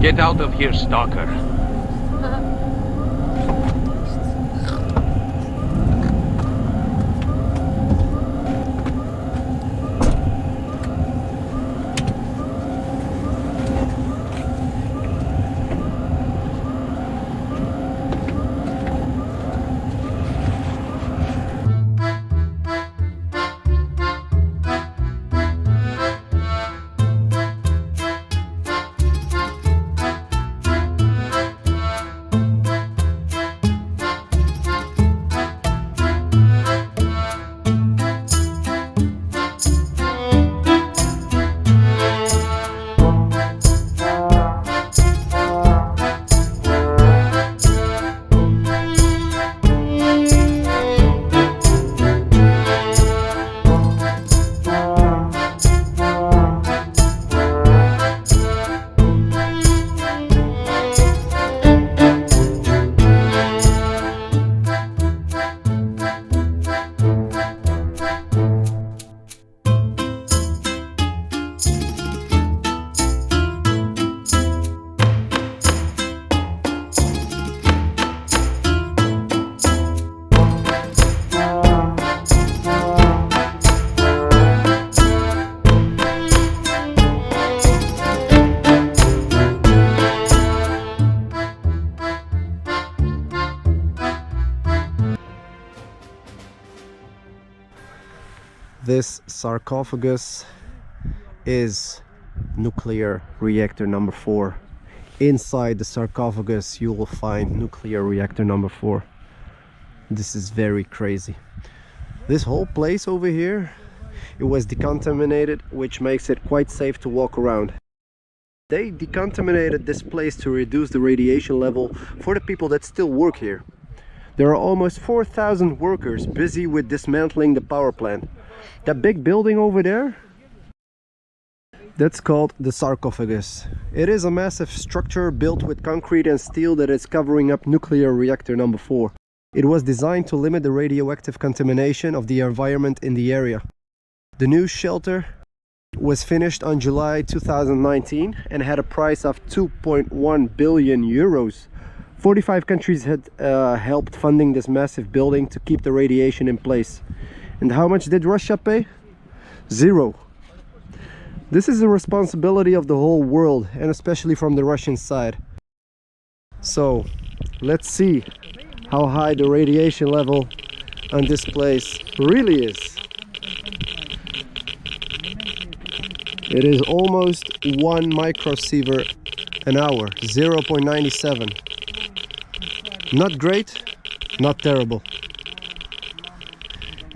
Get out of here, stalker. This sarcophagus is nuclear reactor number 4. Inside the sarcophagus you will find nuclear reactor number 4. This is very crazy. This whole place over here, it was decontaminated, which makes it quite safe to walk around. They decontaminated this place to reduce the radiation level for the people that still work here. There are almost 4,000 workers busy with dismantling the power plant. That big building over there, that's called the sarcophagus. It is a massive structure built with concrete and steel that is covering up nuclear reactor number 4. It was designed to limit the radioactive contamination of the environment in the area. The new shelter was finished on July 2019 and had a price of 2.1 billion euros. 45 countries had helped funding this massive building to keep the radiation in place. And how much did Russia pay? 0. This is the responsibility of the whole world, and especially from the Russian side. So let's see how high the radiation level on this place really is. It is almost 1 microsievert an hour, 0.97. Not great, not terrible.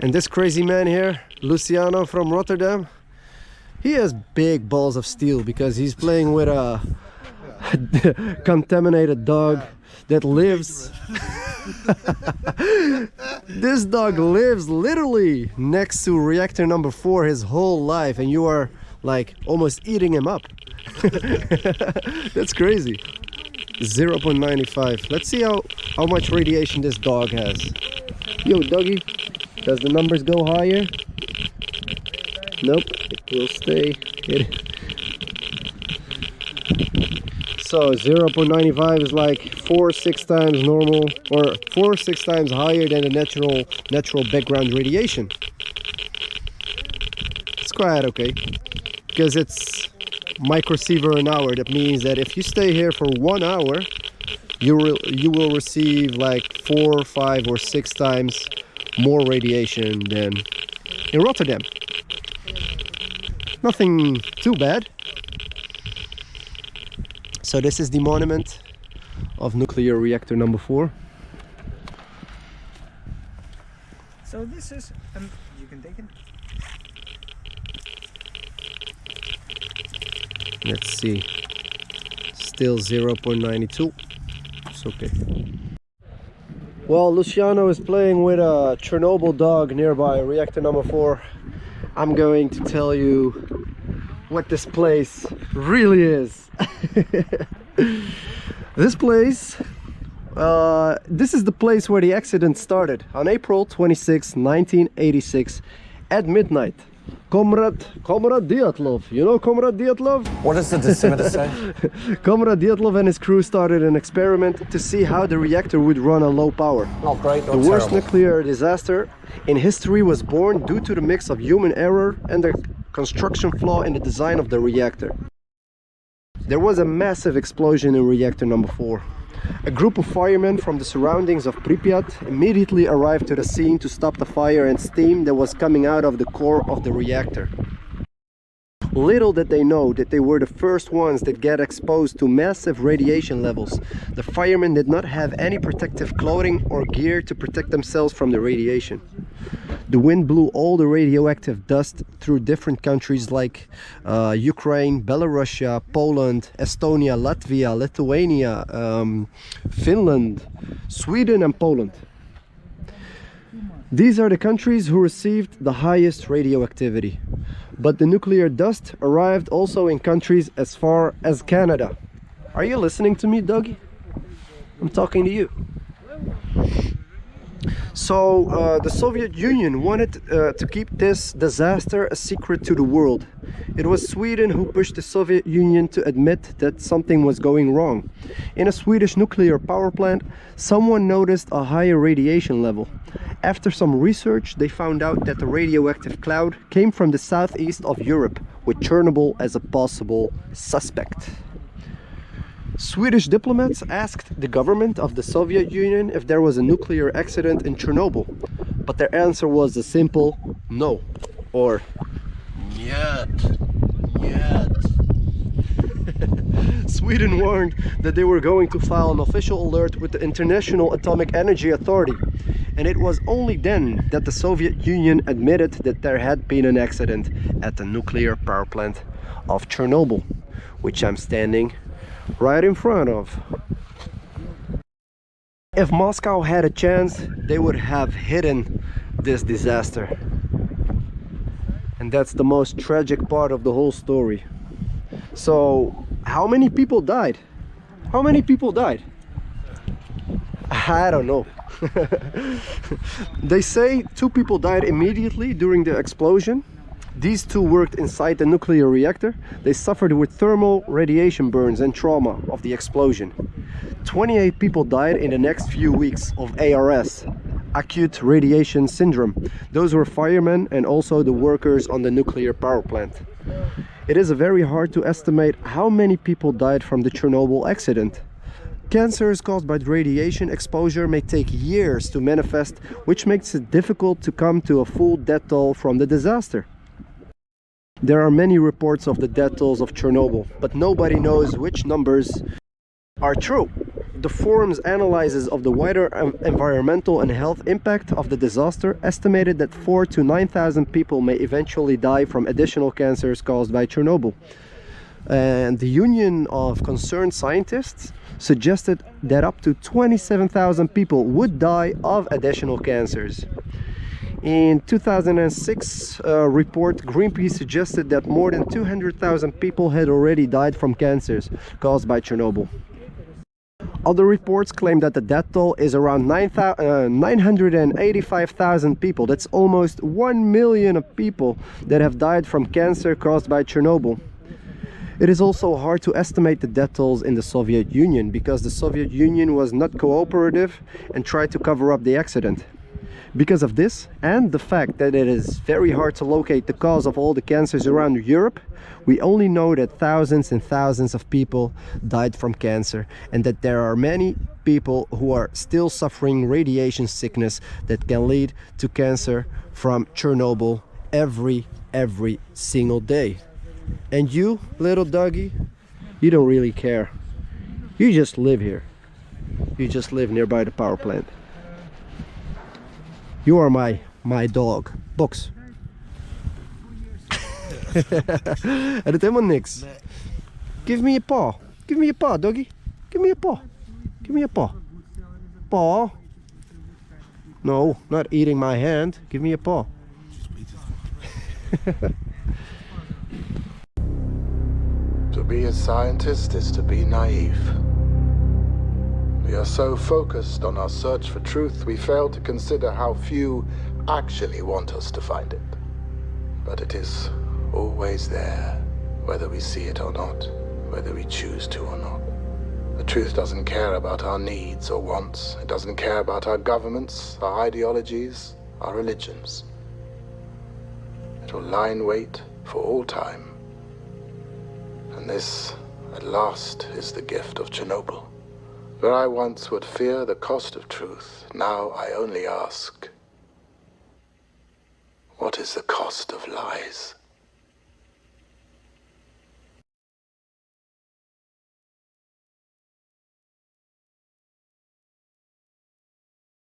And this crazy man here, Luciano from Rotterdam, he has big balls of steel because he's playing with a contaminated dog that lives. This dog lives literally next to reactor number 4 his whole life, and you are like almost eating him up. That's crazy. 0.95. Let's see how much radiation this dog has. Yo, doggy. Does the numbers go higher? Nope, it will stay. So 0.95 is like 4 or 6 times normal, or 4 or 6 times higher than the natural background radiation. It's quite okay, because it's microsievert an hour. That means that if you stay here for 1 hour, you will receive like 4, 5 or 6 times more radiation than in Rotterdam. Nothing too bad. So this is the monument of nuclear reactor number 4. So this is, you can take it. Let's see. Still 0.92. It's okay. Well, Luciano is playing with a Chernobyl dog nearby reactor number 4. I'm going to tell you what this place really is. This place, this is the place where the accident started on April 26, 1986 at midnight. Comrade Dyatlov. You know Comrade Dyatlov? What does the decimeter say? Comrade Dyatlov and his crew started an experiment to see how the reactor would run on low power. Not great or The worst terrible. nuclear disaster in history was born due to the mix of human error and the construction flaw in the design of the reactor. There was a massive explosion in reactor number 4. A group of firemen from the surroundings of Pripyat immediately arrived to the scene to stop the fire and steam that was coming out of the core of the reactor. Little did they know that they were the first ones that get exposed to massive radiation levels. The firemen did not have any protective clothing or gear to protect themselves from the radiation. The wind blew all the radioactive dust through different countries like Ukraine, Belarus, Poland, Estonia, Latvia, Lithuania, Finland, Sweden and Poland. These are the countries who received the highest radioactivity. But the nuclear dust arrived also in countries as far as Canada. Are you listening to me, Dougie? I'm talking to you. So the Soviet Union wanted to keep this disaster a secret to the world. It was Sweden who pushed the Soviet Union to admit that something was going wrong. In a Swedish nuclear power plant, someone noticed a higher radiation level. After some research, they found out that the radioactive cloud came from the southeast of Europe, with Chernobyl as a possible suspect. Swedish diplomats asked the government of the Soviet Union if there was a nuclear accident in Chernobyl, but their answer was a simple no, or "Нет, нет." Sweden warned that they were going to file an official alert with the International Atomic Energy Authority, and it was only then that the Soviet Union admitted that there had been an accident at the nuclear power plant of Chernobyl, which I'm standing right in front of. If Moscow had a chance, they would have hidden this disaster. And that's the most tragic part of the whole story. So, how many people died? How many people died? I don't know. They say 2 people died immediately during the explosion. These 2 worked inside the nuclear reactor. They suffered with thermal radiation burns and trauma of the explosion. 28 people died in the next few weeks of ARS, acute radiation syndrome. Those were firemen and also the workers on the nuclear power plant. It is very hard to estimate how many people died from the Chernobyl accident. Cancers caused by radiation exposure may take years to manifest, which makes it difficult to come to a full death toll from the disaster. There are many reports of the death tolls of Chernobyl, but nobody knows which numbers are true. The forum's analysis of the wider environmental and health impact of the disaster estimated that 4,000 to 9,000 people may eventually die from additional cancers caused by Chernobyl. And the Union of Concerned Scientists suggested that up to 27,000 people would die of additional cancers. In 2006 report, Greenpeace suggested that more than 200,000 people had already died from cancers caused by Chernobyl. Other reports claim that the death toll is around 985,000 people. That's almost 1 million of people that have died from cancer caused by Chernobyl. It is also hard to estimate the death tolls in the Soviet Union because the Soviet Union was not cooperative and tried to cover up the accident. Because of this, and the fact that it is very hard to locate the cause of all the cancers around Europe, we only know that thousands and thousands of people died from cancer, and that there are many people who are still suffering radiation sickness that can lead to cancer from Chernobyl every single day. And you, little doggy, you don't really care. You just live here. You just live nearby the power plant. You are my dog. Box. Hij doet helemaal niks. Give me a paw. Give me a paw, doggy. Give me a paw. Give me a paw. Paw. No, not eating my hand. Give me a paw. To be a scientist is to be naive. We are so focused on our search for truth, we fail to consider how few actually want us to find it. but it is always there, whether we see it or not, whether we choose to or not. The truth doesn't care about our needs or wants. It doesn't care about our governments, our ideologies, our religions. It will lie in wait for all time. And this, at last, is the gift of Chernobyl. Where I once would fear the cost of truth, now I only ask, what is the cost of lies?